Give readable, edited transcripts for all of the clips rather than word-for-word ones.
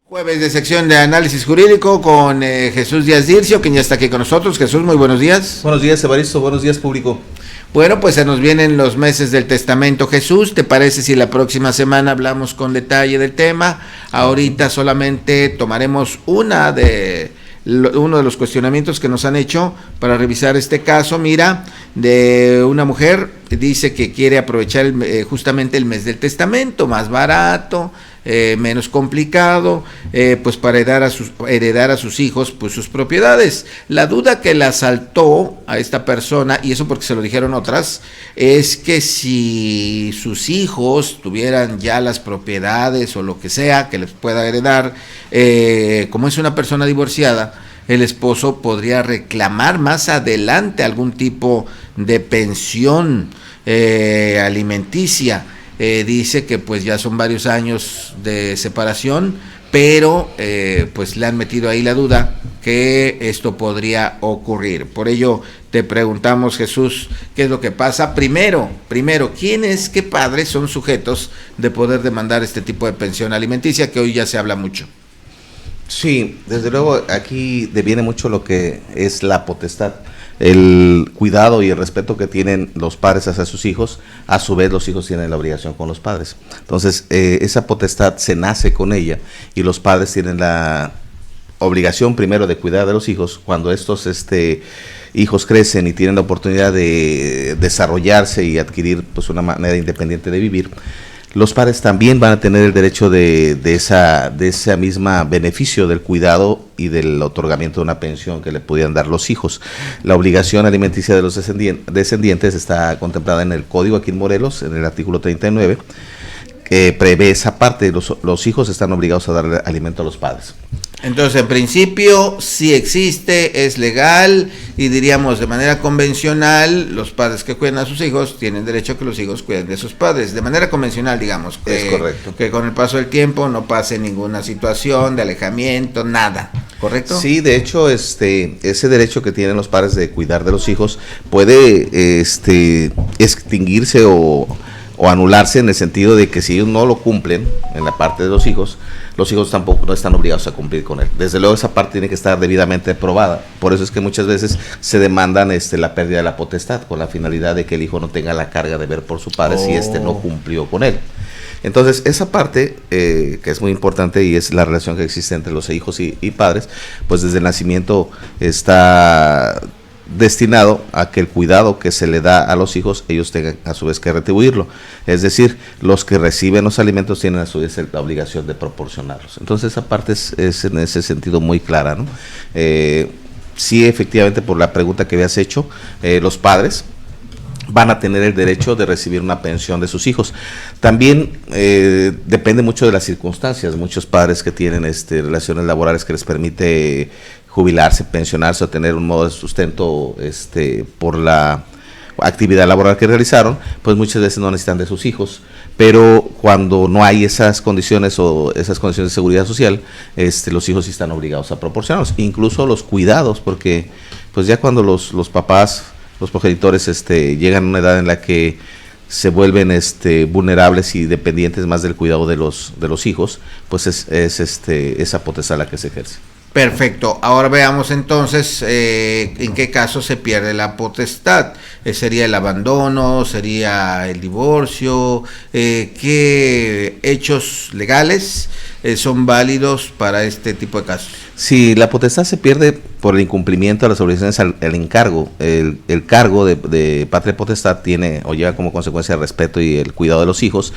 Jueves de sección de análisis jurídico con Jesús Díaz Dircio, quien ya está aquí con nosotros. Jesús, muy buenos días. Buenos días, Evaristo, buenos días, público. Bueno, pues se nos vienen los meses del testamento. Jesús, ¿te parece si la próxima semana hablamos con detalle del tema? Ahorita solamente tomaremos uno de los cuestionamientos que nos han hecho para revisar este caso. Mira, de una mujer dice que quiere aprovechar justamente el mes del testamento, más barato, menos complicado, pues para heredar a sus hijos pues sus propiedades. La duda que le asaltó a esta persona, y eso porque se lo dijeron otras, es que si sus hijos tuvieran ya las propiedades o lo que sea que les pueda heredar, como es una persona divorciada, el esposo podría reclamar más adelante algún tipo de pensión alimenticia. Dice que pues ya son varios años de separación, pero pues le han metido ahí la duda que esto podría ocurrir. Por ello te preguntamos, Jesús, ¿qué es lo que pasa? Primero, qué padres son sujetos de poder demandar este tipo de pensión alimenticia, que hoy ya se habla mucho? Sí, desde luego aquí deviene mucho lo que es la potestad, el cuidado y el respeto que tienen los padres hacia sus hijos. A su vez los hijos tienen la obligación con los padres. Entonces esa potestad se nace con ella y los padres tienen la obligación primero de cuidar de los hijos. Cuando estos hijos crecen y tienen la oportunidad de desarrollarse y adquirir pues una manera independiente de vivir, los padres también van a tener el derecho de esa misma beneficio del cuidado y del otorgamiento de una pensión que le pudieran dar los hijos. La obligación alimenticia de los descendientes está contemplada en el Código aquí en Morelos, en el artículo 39, que prevé esa parte. Los hijos están obligados a darle alimento a los padres. Entonces, en principio, sí existe, es legal, y diríamos de manera convencional, los padres que cuidan a sus hijos tienen derecho a que los hijos cuiden de sus padres. De manera convencional, digamos. Es correcto. Que con el paso del tiempo no pase ninguna situación de alejamiento, nada. ¿Correcto? Sí, de hecho, ese derecho que tienen los padres de cuidar de los hijos puede extinguirse o anularse en el sentido de que si ellos no lo cumplen en la parte de los hijos tampoco no están obligados a cumplir con él. Desde luego esa parte tiene que estar debidamente probada. Por eso es que muchas veces se demandan la pérdida de la potestad con la finalidad de que el hijo no tenga la carga de ver por su padre si no cumplió con él. Entonces esa parte que es muy importante y es la relación que existe entre los hijos y padres, pues desde el nacimiento está destinado a que el cuidado que se le da a los hijos, ellos tengan a su vez que retribuirlo. Es decir, los que reciben los alimentos tienen a su vez la obligación de proporcionarlos. Entonces esa parte es en ese sentido muy clara, ¿no? Sí, efectivamente, por la pregunta que habías hecho, los padres van a tener el derecho de recibir una pensión de sus hijos. También depende mucho de las circunstancias. Muchos padres que tienen relaciones laborales que les permite jubilarse, pensionarse o tener un modo de sustento por la actividad laboral que realizaron, pues muchas veces no necesitan de sus hijos. Pero cuando no hay esas condiciones o esas condiciones de seguridad social, los hijos sí están obligados a proporcionarlos, incluso los cuidados, porque pues ya cuando los papás, los progenitores llegan a una edad en la que se vuelven vulnerables y dependientes más del cuidado de los hijos, pues es esa potestad la que se ejerce. Perfecto. Ahora veamos entonces en qué caso se pierde la potestad. ¿Sería el abandono? ¿Sería el divorcio? ¿Qué hechos legales son válidos para este tipo de casos? Sí, la potestad se pierde por el incumplimiento de las obligaciones al encargo. El cargo de patria potestad tiene o lleva como consecuencia el respeto y el cuidado de los hijos.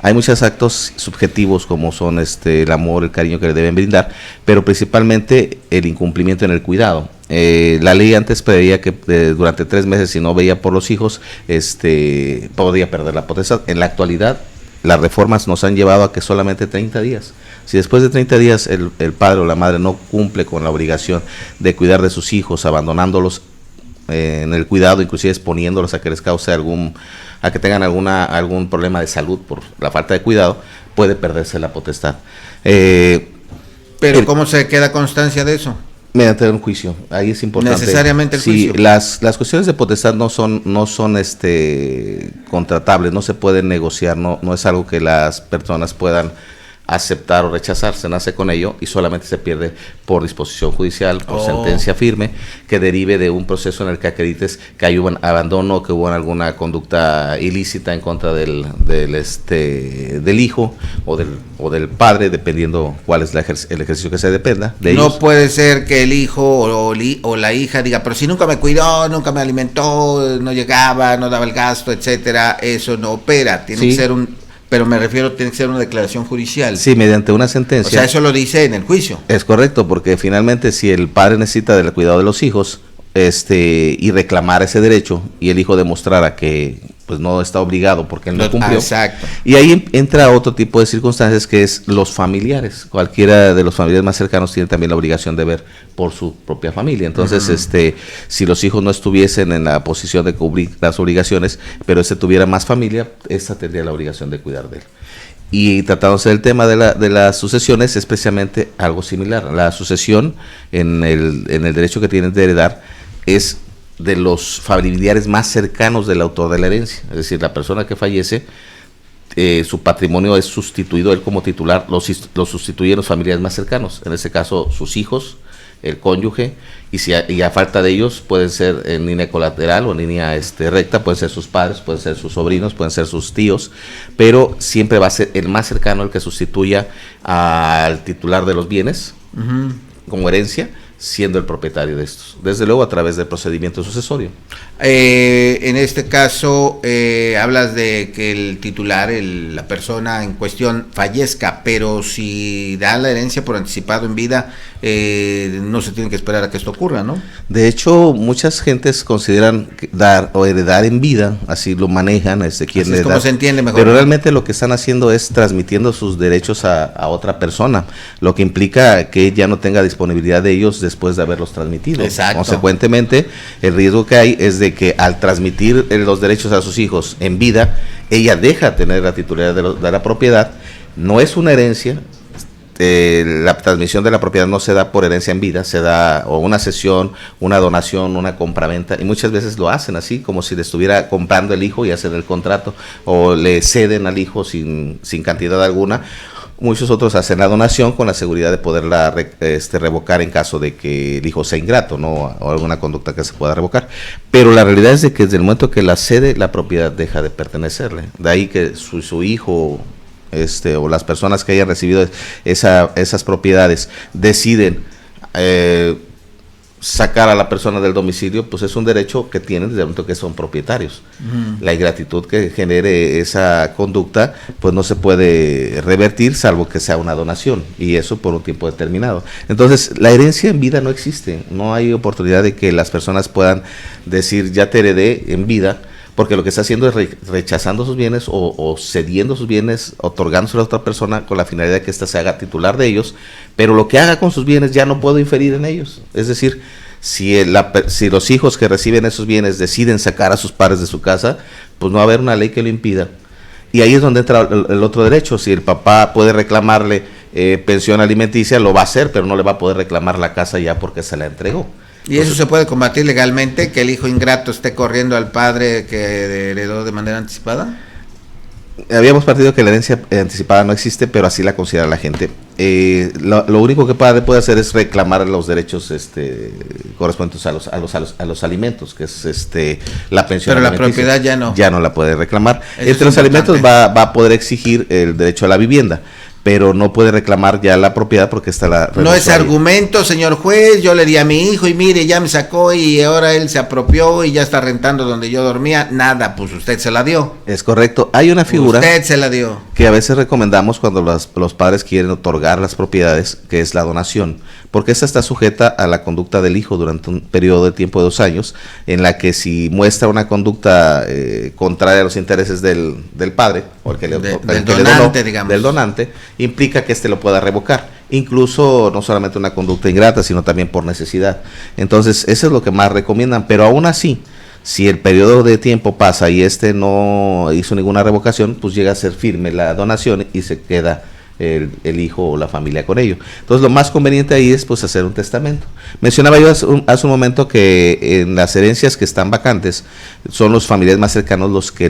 Hay muchos actos subjetivos como son el amor, el cariño que le deben brindar, pero principalmente el incumplimiento en el cuidado. La ley antes preveía que durante 3 meses, si no veía por los hijos, podía perder la potestad. En la actualidad, las reformas nos han llevado a que solamente 30 días. Si después de 30 días el padre o la madre no cumple con la obligación de cuidar de sus hijos, abandonándolos en el cuidado, inclusive exponiéndolos a que les cause a que tengan algún problema de salud por la falta de cuidado, puede perderse la potestad. Pero ¿cómo se queda constancia de eso? Mediante un juicio. Ahí es importante. Necesariamente el juicio. Sí, las cuestiones de potestad no son contratables, no se pueden negociar, no es algo que las personas puedan aceptar o rechazar, se nace con ello y solamente se pierde por disposición judicial, por sentencia firme, que derive de un proceso en el que acredites que hay un abandono, que hubo alguna conducta ilícita en contra del hijo o del padre, dependiendo cuál es el ejercicio que se dependa de ellos. No puede ser que el hijo o la hija diga, pero si nunca me cuidó, nunca me alimentó, no llegaba, no daba el gasto, etcétera, eso no opera, tiene que ser pero me refiero, tiene que ser una declaración judicial. Sí, mediante una sentencia. O sea, eso lo dice en el juicio. Es correcto, porque finalmente si el padre necesita del cuidado de los hijos, y reclamar ese derecho, y el hijo demostrara que pues no está obligado porque él no cumplió. Exacto. Y ahí entra otro tipo de circunstancias, que es los familiares. Cualquiera de los familiares más cercanos tiene también la obligación de ver por su propia familia. Entonces, si los hijos no estuviesen en la posición de cubrir las obligaciones, pero tuviera más familia, esta tendría la obligación de cuidar de él. Y tratándose del tema de las sucesiones, es precisamente algo similar. La sucesión en el derecho que tienen de heredar es de los familiares más cercanos del autor de la herencia. Es decir, la persona que fallece, su patrimonio es sustituido, él como titular lo sustituyen los familiares más cercanos, en este caso sus hijos, el cónyuge, y a falta de ellos pueden ser en línea colateral o en línea recta, pueden ser sus padres, pueden ser sus sobrinos, pueden ser sus tíos, pero siempre va a ser el más cercano el que sustituya al titular de los bienes como herencia, siendo el propietario de estos, desde luego a través del procedimiento sucesorio. En este caso, hablas de que el titular, la persona en cuestión fallezca, pero si da la herencia por anticipado en vida, no se tiene que esperar a que esto ocurra, ¿no? De hecho, muchas gentes consideran dar o heredar en vida, así lo manejan, quieren así es como se entiende mejor. Pero realmente lo que están haciendo es transmitiendo sus derechos a otra persona, lo que implica que ya no tenga disponibilidad de ellos después de haberlos transmitido. Exacto. Consecuentemente, el riesgo que hay es de que al transmitir los derechos a sus hijos en vida, ella deja de tener la titularidad de la propiedad. No es una herencia, la transmisión de la propiedad no se da por herencia en vida, se da o una cesión, una donación, una compraventa, y muchas veces lo hacen así, como si le estuviera comprando el hijo y hacen el contrato, o le ceden al hijo sin cantidad alguna. Muchos otros hacen la donación con la seguridad de poderla revocar en caso de que el hijo sea ingrato, ¿no? O alguna conducta que se pueda revocar. Pero la realidad es de que desde el momento que la cede, la propiedad deja de pertenecerle. De ahí que su hijo o las personas que hayan recibido esas propiedades deciden sacar a la persona del domicilio, pues es un derecho que tienen desde el momento que son propietarios. La ingratitud que genere esa conducta, pues no se puede revertir salvo que sea una donación, y eso por un tiempo determinado. Entonces, la herencia en vida no existe, no hay oportunidad de que las personas puedan decir, ya te heredé en vida, porque lo que está haciendo es rechazando sus bienes o cediendo sus bienes, otorgándoselo a otra persona con la finalidad de que ésta se haga titular de ellos, pero lo que haga con sus bienes ya no puedo inferir en ellos. Es decir, si los hijos que reciben esos bienes deciden sacar a sus padres de su casa, pues no va a haber una ley que lo impida. Y ahí es donde entra el otro derecho. Si el papá puede reclamarle pensión alimenticia, lo va a hacer, pero no le va a poder reclamar la casa ya porque se la entregó. ¿Y eso se puede combatir legalmente, que el hijo ingrato esté corriendo al padre que heredó de manera anticipada? Habíamos partido que la herencia anticipada no existe, pero así la considera la gente. Lo único que el padre puede hacer es reclamar los derechos correspondientes a los alimentos, que es la pensión. Pero la propiedad ya no. Ya no la puede reclamar. Eso entre los alimentos va a poder exigir el derecho a la vivienda, pero no puede reclamar ya la propiedad porque está la... No es argumento, señor juez, yo le di a mi hijo y mire, ya me sacó y ahora él se apropió y ya está rentando donde yo dormía. Nada, pues usted se la dio. Es correcto. Hay una figura... Usted se la dio. Que a veces recomendamos cuando los padres quieren otorgar las propiedades, que es la donación, porque esta está sujeta a la conducta del hijo durante un periodo de tiempo de 2 años, en la que si muestra una conducta contraria a los intereses del padre, o el que le donó, digamos, del donante, implica que lo pueda revocar, incluso no solamente una conducta ingrata, sino también por necesidad. Entonces, eso es lo que más recomiendan, pero aún así, si el periodo de tiempo pasa y no hizo ninguna revocación, pues llega a ser firme la donación y se queda el hijo o la familia con ello. Entonces lo más conveniente ahí es pues hacer un testamento. Mencionaba yo hace un momento que en las herencias que están vacantes son los familiares más cercanos los que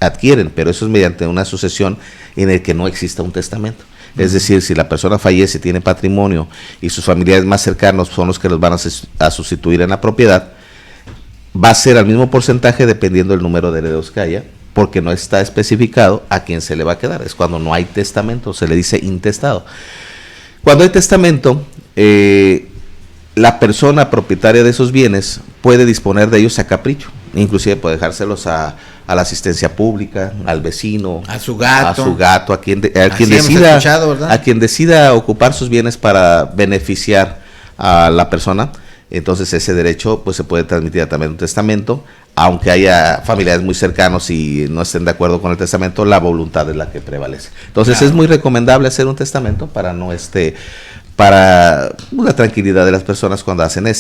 adquieren, pero eso es mediante una sucesión en el que no exista un testamento. Es decir, si la persona fallece, tiene patrimonio y sus familiares más cercanos son los que los van a sustituir en la propiedad, va a ser al mismo porcentaje dependiendo del número de herederos que haya, porque no está especificado a quién se le va a quedar. Es cuando no hay testamento, se le dice intestado. Cuando hay testamento, la persona propietaria de esos bienes puede disponer de ellos a capricho, inclusive puede dejárselos a la asistencia pública, al vecino, a su gato, a quien decida ocupar sus bienes para beneficiar a la persona. Entonces ese derecho pues se puede transmitir también un testamento, aunque haya familiares muy cercanos y no estén de acuerdo con el testamento, la voluntad es la que prevalece. Entonces claro, es muy recomendable hacer un testamento para la tranquilidad de las personas cuando hacen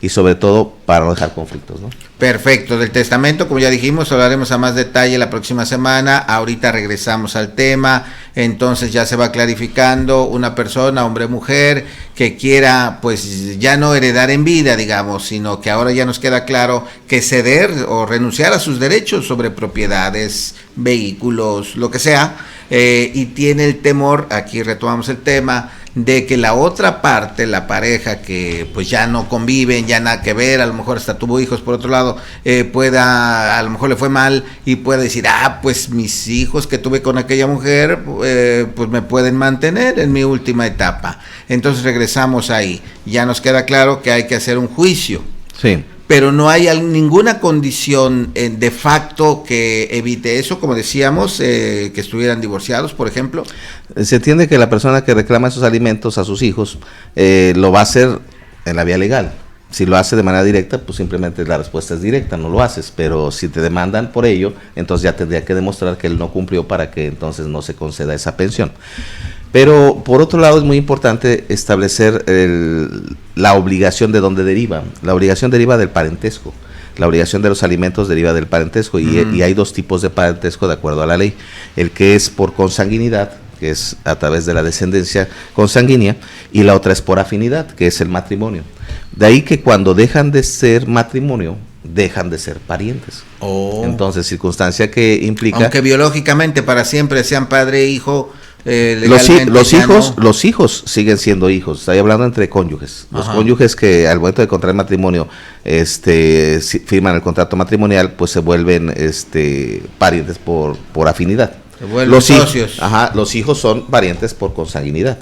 y sobre todo para no dejar conflictos, ¿no? Perfecto, del testamento, como ya dijimos, hablaremos a más detalle la próxima semana. Ahorita regresamos al tema, entonces ya se va clarificando una persona, hombre o mujer, que quiera pues ya no heredar en vida, digamos, sino que ahora ya nos queda claro que ceder o renunciar a sus derechos sobre propiedades, vehículos, lo que sea, y tiene el temor, aquí retomamos el tema, de que la otra parte, la pareja que pues ya no conviven, ya nada que ver, a lo mejor hasta tuvo hijos por otro lado, a lo mejor le fue mal y pueda decir, pues mis hijos que tuve con aquella mujer, pues me pueden mantener en mi última etapa. Entonces regresamos ahí, ya nos queda claro que hay que hacer un juicio. Sí. Pero no hay ninguna condición de facto que evite eso, como decíamos, que estuvieran divorciados, por ejemplo. Se entiende que la persona que reclama esos alimentos a sus hijos lo va a hacer en la vía legal. Si lo hace de manera directa, pues simplemente la respuesta es directa, no lo haces. Pero si te demandan por ello, entonces ya tendría que demostrar que él no cumplió para que entonces no se conceda esa pensión. Pero por otro lado es muy importante establecer la obligación de dónde deriva. La obligación deriva del parentesco. La obligación de los alimentos deriva del parentesco y hay dos tipos de parentesco de acuerdo a la ley. El que es por consanguinidad, que es a través de la descendencia consanguínea, y la otra es por afinidad, que es el matrimonio. De ahí que cuando dejan de ser matrimonio, dejan de ser parientes. Entonces, circunstancia que implica... Aunque biológicamente para siempre sean padre e hijo... Los hijos siguen siendo hijos. Estoy hablando entre cónyuges. Los cónyuges que al momento de contraer matrimonio firman el contrato matrimonial, pues se vuelven parientes por afinidad. Se vuelven socios. Los hijos son parientes por consanguinidad.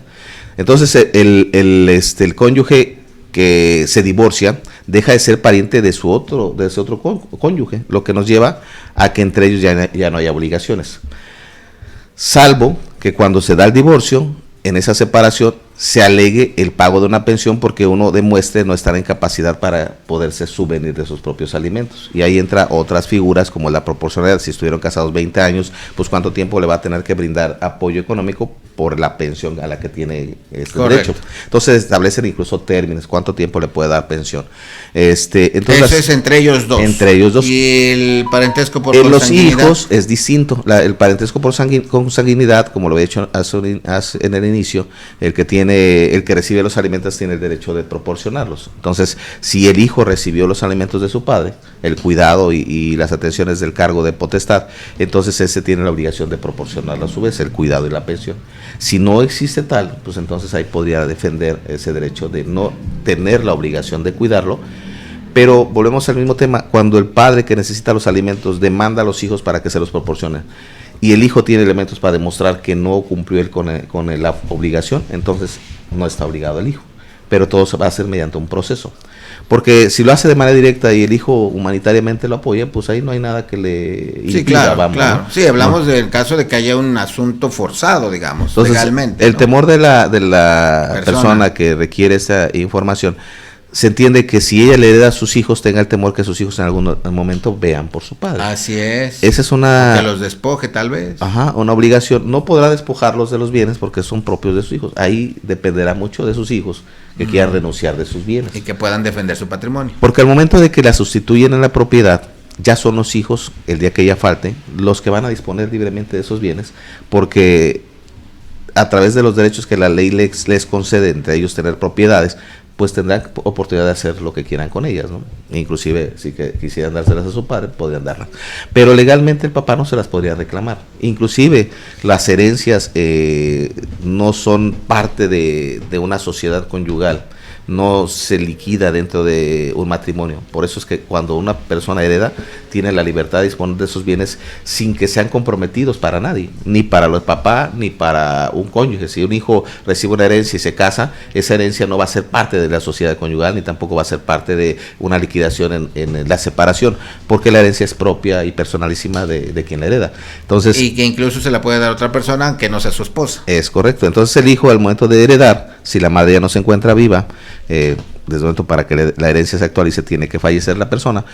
Entonces el cónyuge que se divorcia deja de ser pariente de ese otro cónyuge, lo que nos lleva a que entre ellos ya no haya obligaciones. Salvo que cuando se da el divorcio, en esa separación, se alegue el pago de una pensión porque uno demuestre no estar en capacidad para poderse subvenir de sus propios alimentos. Y ahí entra otras figuras como la proporcionalidad. Si estuvieron casados 20 años, pues cuánto tiempo le va a tener que brindar apoyo económico por la pensión a la que tiene derecho. Entonces establecen incluso términos, cuánto tiempo le puede dar pensión. Entonces, eso es entre ellos dos. Entre ellos dos. Y el parentesco por consanguinidad. En los hijos es distinto. El parentesco por consanguinidad, como lo he dicho en el inicio, el que recibe los alimentos tiene el derecho de proporcionarlos. Entonces, si el hijo recibió los alimentos de su padre, el cuidado y las atenciones del cargo de potestad, entonces ese tiene la obligación de proporcionarlo a su vez, el cuidado y la pensión. Si no existe tal, pues entonces ahí podría defender ese derecho de no tener la obligación de cuidarlo. Pero volvemos al mismo tema, cuando el padre que necesita los alimentos demanda a los hijos para que se los proporcionen, y el hijo tiene elementos para demostrar que no cumplió él con la obligación, entonces no está obligado el hijo, pero todo se va a hacer mediante un proceso, porque si lo hace de manera directa y el hijo humanitariamente lo apoya, pues ahí no hay nada que le impida. Claro. Sí, hablamos del caso de que haya un asunto forzado, digamos, entonces, legalmente. El temor de la persona que requiere esa información, se entiende que si ella le hereda a sus hijos, tenga el temor que sus hijos en algún momento vean por su padre. Así es. Esa es una... Que los despoje, tal vez. Una obligación. No podrá despojarlos de los bienes porque son propios de sus hijos. Ahí dependerá mucho de sus hijos que quieran renunciar de sus bienes. Y que puedan defender su patrimonio. Porque al momento de que la sustituyen en la propiedad, ya son los hijos, el día que ella falte, los que van a disponer libremente de esos bienes, porque a través de los derechos que la ley les concede, entre ellos tener propiedades, pues tendrán oportunidad de hacer lo que quieran con ellas, ¿no? Inclusive, si que quisieran dárselas a su padre, podrían darlas. Pero legalmente el papá no se las podría reclamar. Inclusive, las herencias no son parte de una sociedad conyugal, no se liquida dentro de un matrimonio. Por eso es que cuando una persona hereda, tiene la libertad de disponer de esos bienes sin que sean comprometidos para nadie, ni para los papás, ni para un cónyuge. Si un hijo recibe una herencia y se casa, esa herencia no va a ser parte de la sociedad conyugal, ni tampoco va a ser parte de una liquidación en la separación, porque la herencia es propia y personalísima de quien la hereda. Entonces, y que incluso se la puede dar a otra persona que no sea su esposa. Es correcto. Entonces el hijo, al momento de heredar, si la madre ya no se encuentra viva, desde el momento para que la herencia se actualice, tiene que fallecer la persona,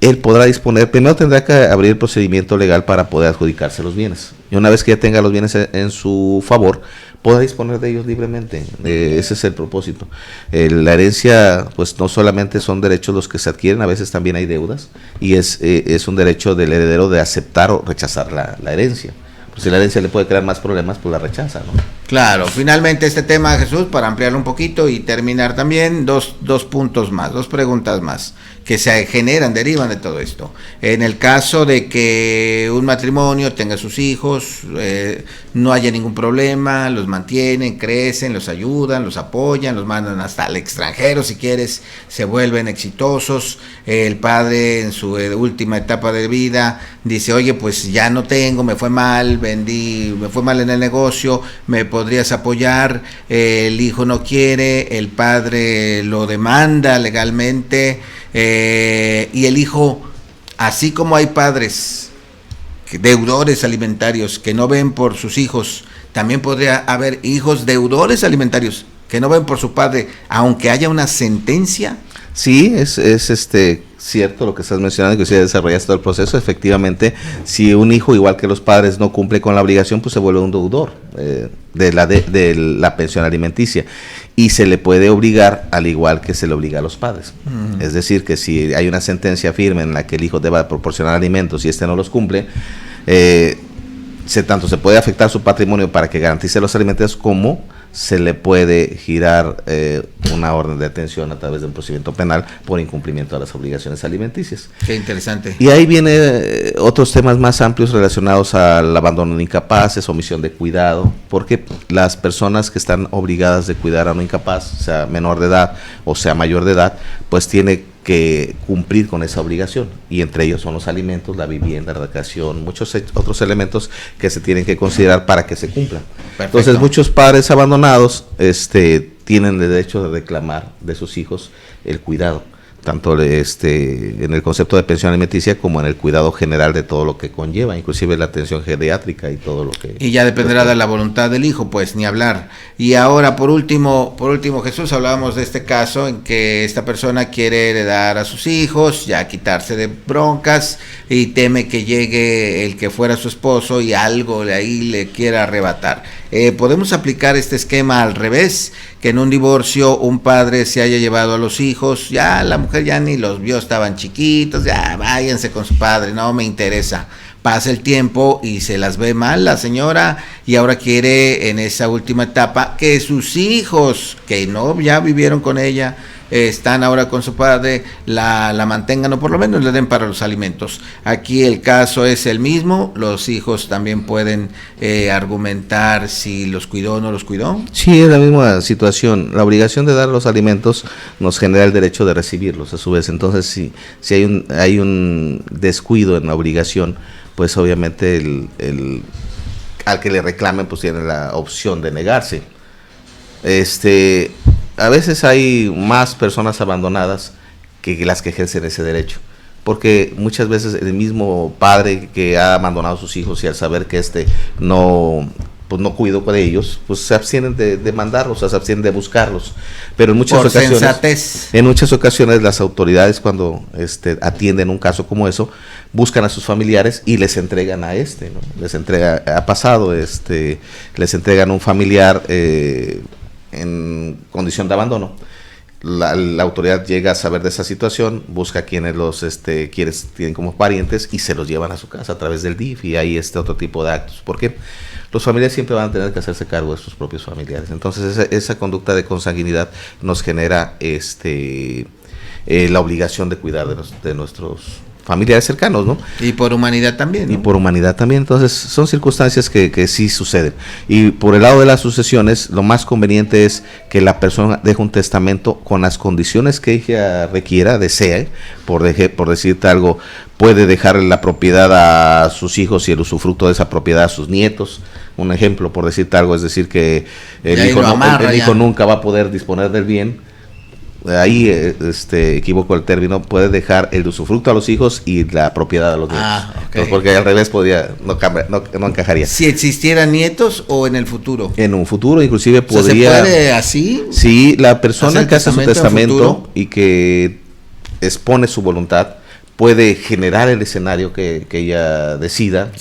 él podrá disponer, primero tendrá que abrir el procedimiento legal para poder adjudicarse los bienes. Y una vez que ya tenga los bienes en su favor, podrá disponer de ellos libremente. Ese es el propósito. La herencia, pues no solamente son derechos los que se adquieren, a veces también hay deudas, y es un derecho del heredero de aceptar o rechazar la herencia. Pues si la herencia le puede crear más problemas, pues la rechaza, ¿no? Claro, finalmente este tema, Jesús, para ampliarlo un poquito y terminar también, dos puntos más, dos preguntas más que se generan, derivan de todo esto. En el caso de que un matrimonio tenga sus hijos, no haya ningún problema, los mantienen, crecen, los ayudan, los apoyan, los mandan hasta el extranjero si quieres, se vuelven exitosos, el padre en su última etapa de vida dice, oye, pues ya no tengo, me fue mal, me fue mal en el negocio, me podrías apoyar, el hijo no quiere, el padre lo demanda legalmente, y el hijo, así como hay padres deudores alimentarios que no ven por sus hijos, también podría haber hijos deudores alimentarios que no ven por su padre, aunque haya una sentencia. Sí, es cierto lo que estás mencionando, que si desarrollaste todo el proceso. Efectivamente, si un hijo, igual que los padres, no cumple con la obligación, pues se vuelve un deudor de la pensión alimenticia, y se le puede obligar al igual que se le obliga a los padres. Es decir, que si hay una sentencia firme en la que el hijo deba proporcionar alimentos y este no los cumple, tanto se puede afectar su patrimonio para que garantice los alimentos, como se le puede girar una orden de detención a través de un procedimiento penal por incumplimiento de las obligaciones alimenticias. Qué interesante. Y ahí viene otros temas más amplios relacionados al abandono de incapaces, omisión de cuidado, porque las personas que están obligadas de cuidar a un incapaz, sea menor de edad o sea mayor de edad, pues tiene que cumplir con esa obligación, y entre ellos son los alimentos, la vivienda, la recreación, muchos otros elementos que se tienen que considerar para que se cumplan. Perfecto. Entonces muchos padres abandonados tienen el derecho de reclamar de sus hijos el cuidado, tanto en el concepto de pensión alimenticia como en el cuidado general de todo lo que conlleva, inclusive la atención geriátrica y todo lo que... Y ya dependerá de la voluntad del hijo, pues ni hablar. Y ahora, por último, Jesús, hablábamos de este caso en que esta persona quiere heredar a sus hijos, ya quitarse de broncas, y teme que llegue el que fuera su esposo y algo de ahí le quiera arrebatar. Podemos aplicar este esquema al revés, que en un divorcio un padre se haya llevado a los hijos, ya la mujer ya ni los vio, estaban chiquitos, ya váyanse con su padre, no me interesa. Pasa el tiempo y se las ve mal la señora, y ahora quiere en esa última etapa que sus hijos, que no ya vivieron con ella, están ahora con su padre, la mantengan o por lo menos le den para los alimentos. Aquí el caso es el mismo, los hijos también pueden argumentar si los cuidó o no los cuidó. Sí, es la misma situación. La obligación de dar los alimentos nos genera el derecho de recibirlos a su vez. Entonces, si hay un descuido en la obligación, pues obviamente al que le reclamen pues tiene la opción de negarse. A veces hay más personas abandonadas que las que ejercen ese derecho, porque muchas veces el mismo padre que ha abandonado a sus hijos, y al saber que no cuidó de ellos, pues se abstienen de mandarlos, se abstienen de buscarlos. Pero en muchas ocasiones las autoridades, cuando atienden un caso como eso, buscan a sus familiares y les entregan ¿no? Les entregan un familiar en condición de abandono. la autoridad llega a saber de esa situación, busca a quienes tienen como parientes y se los llevan a su casa a través del DIF, y hay otro tipo de actos, porque los familiares siempre van a tener que hacerse cargo de sus propios familiares. Entonces esa conducta de consanguinidad nos genera la obligación de cuidar de nuestros familiares cercanos, ¿no? Y por humanidad también, ¿no? Y por humanidad también. Entonces son circunstancias que sí suceden. Y por el lado de las sucesiones, lo más conveniente es que la persona deje un testamento con las condiciones que ella requiera, desee. Por decirte algo, puede dejar la propiedad a sus hijos y el usufructo de esa propiedad a sus nietos. Un ejemplo, por decirte algo, es decir, que el hijo nunca va a poder disponer del bien. Ahí equivoco el término, puede dejar el usufructo a los hijos y la propiedad a los nietos. Okay. Entonces, porque al revés no encajaría. Si existieran nietos o en el futuro. En un futuro inclusive podría. ¿Se puede así? Sí, la persona que hace su testamento y que expone su voluntad puede generar el escenario que ella decida y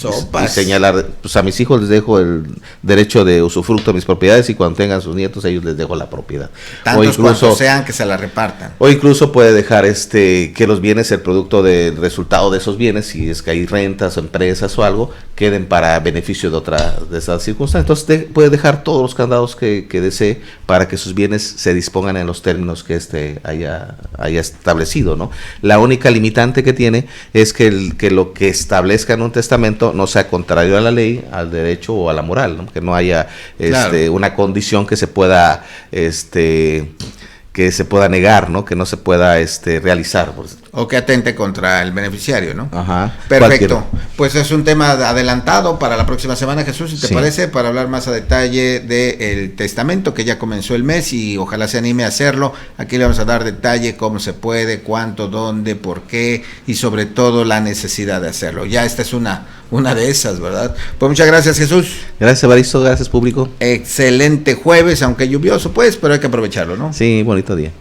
señalar, pues a mis hijos les dejo el derecho de usufructo de mis propiedades y cuando tengan sus nietos a ellos les dejo la propiedad. Tantos cuantos sean que se la repartan. O incluso puede dejar que los bienes, el producto del resultado de esos bienes, si es que hay rentas o empresas o algo, queden para beneficio de esas circunstancias. Entonces puede dejar todos los candados que desee para que sus bienes se dispongan en los términos que haya establecido, ¿no? La única limitante que tiene es que lo que establezca en un testamento no sea contrario a la ley, al derecho o a la moral, ¿no? Que no haya una condición que se pueda negar, ¿no? Que no se pueda realizar. O que atente contra el beneficiario, ¿no? Ajá. Perfecto. Cualquiera. Pues es un tema adelantado para la próxima semana, Jesús, si te parece, para hablar más a detalle del testamento, que ya comenzó el mes y ojalá se anime a hacerlo. Aquí le vamos a dar detalle cómo se puede, cuánto, dónde, por qué y sobre todo la necesidad de hacerlo. Ya esta es una de esas, ¿verdad? Pues muchas gracias, Jesús. Gracias, Evaristo, gracias, público. Excelente jueves, aunque lluvioso, pues, pero hay que aprovecharlo, ¿no? Sí, bonito día.